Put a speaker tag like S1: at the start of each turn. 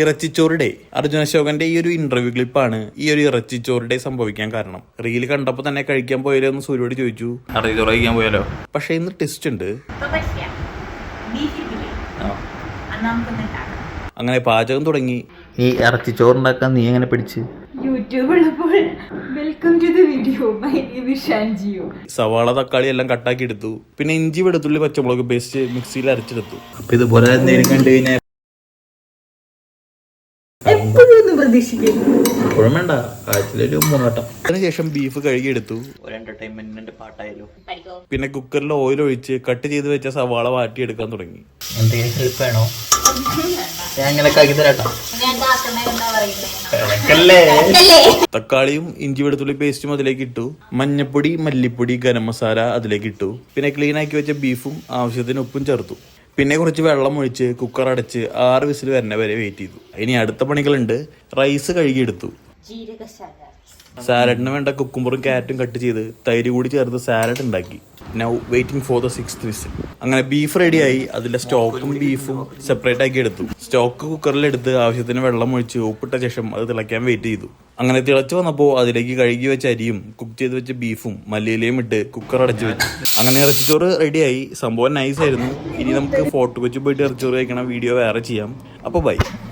S1: ഇറച്ചിച്ചോറുടെ അർജുന അശോകന്റെ ഈ ഒരു ഇന്റർവ്യൂ ക്ലിപ്പാണ് ഈ ഒരു ഇറച്ചിച്ചോറുടെ സംഭവിക്കാൻ കാരണം. റീൽ കണ്ടപ്പോൾ തന്നെ കഴിക്കാൻ പോയാലോ എന്ന് സൂര്യോട് ചോദിച്ചു. ഇറച്ചിച്ചോറ് കഴിക്കാൻ പോയാലോ? പക്ഷെ ഇന്ന് ടെസ്റ്റ് ഉണ്ട്. അങ്ങനെ പാചകം തുടങ്ങി. ഈ ഇറച്ചിച്ചോറുണ്ടാക്കാൻ നീ എങ്ങനെ പിടിച്ച്? സവാള തക്കാളി എല്ലാം കട്ടാക്കി എടുത്തു. പിന്നെ ഇഞ്ചി വെളുത്തുള്ളി പച്ചമുളക് പേസ്റ്റ് മിക്സിയിൽ അരച്ചെടുത്തു. അപ്പൊ ഇതുപോലെ എന്തെങ്കിലും കണ്ടു കഴിഞ്ഞാൽ വേണ്ട, ആഴ്ചയിലൊരു 3 വട്ടം. അതിനുശേഷം ബീഫ് കഴുകിയെടുത്തു. ഒരു എന്റർടൈൻമെന്റിന്റെ പാട്ടായാലും. പിന്നെ കുക്കറിൽ ഓയിൽ ഒഴിച്ച് കട്ട് ചെയ്ത് വെച്ച സവാള വാട്ടിയെടുക്കാൻ തുടങ്ങി. എന്തെങ്കിലും ഹെൽപ്പ് വേണോ? തക്കാളിയും ഇഞ്ചി വെളുത്തുള്ളി പേസ്റ്റും അതിലേക്ക് ഇട്ടു. മഞ്ഞപ്പൊടി, മല്ലിപ്പൊടി, ഗരം മസാല അതിലേക്ക് ഇട്ടു. പിന്നെ ക്ലീൻ ആക്കി വെച്ച ബീഫും ആവശ്യത്തിന് ഉപ്പും ചേർത്തു. പിന്നെ കുറച്ച് വെള്ളം ഒഴിച്ച് കുക്കർ അടച്ച് 6 വിസിൽ വരുന്ന വരെ വെയിറ്റ് ചെയ്തു. ഇനി അടുത്ത പണികളുണ്ട്. റൈസ് കഴുകിയെടുത്തു. സാലഡിന് വേണ്ട കുക്കുംബറും ക്യാരറ്റും കട്ട് ചെയ്ത് തൈര് കൂടി ചേർത്ത് സാലഡ് ഉണ്ടാക്കി. Now waiting for the 6th whistle. അങ്ങനെ ബീഫ് റെഡിയായി. അതിലെ സ്റ്റോക്കും ബീഫും സെപ്പറേറ്റ് ആക്കി എടുത്തു. സ്റ്റോക്ക് കുക്കറിലെടുത്ത് ആവശ്യത്തിന് വെള്ളം ഒഴിച്ച് ഉപ്പിട്ട ശേഷം അത് തിളയ്ക്കാൻ വെയിറ്റ് ചെയ്തു. അങ്ങനെ തിളച്ചു വന്നപ്പോൾ അതിലേക്ക് കഴുകി വെച്ച അരിയും കുക്ക് ചെയ്ത് വെച്ച ബീഫും മല്ലിയിലയും ഇട്ട് കുക്കർ അടച്ചു വെച്ചു. അങ്ങനെ ഇറച്ചിച്ചോറ് റെഡിയായി. സംഭവം നൈസ് ആയിരുന്നു. ഇനി നമുക്ക് ഫോർട്ട് കൊച്ചി പോയിട്ട് ഇറച്ചിച്ചോറ് കഴിക്കണ വീഡിയോ വേറെ ചെയ്യാം. അപ്പോൾ ബൈ.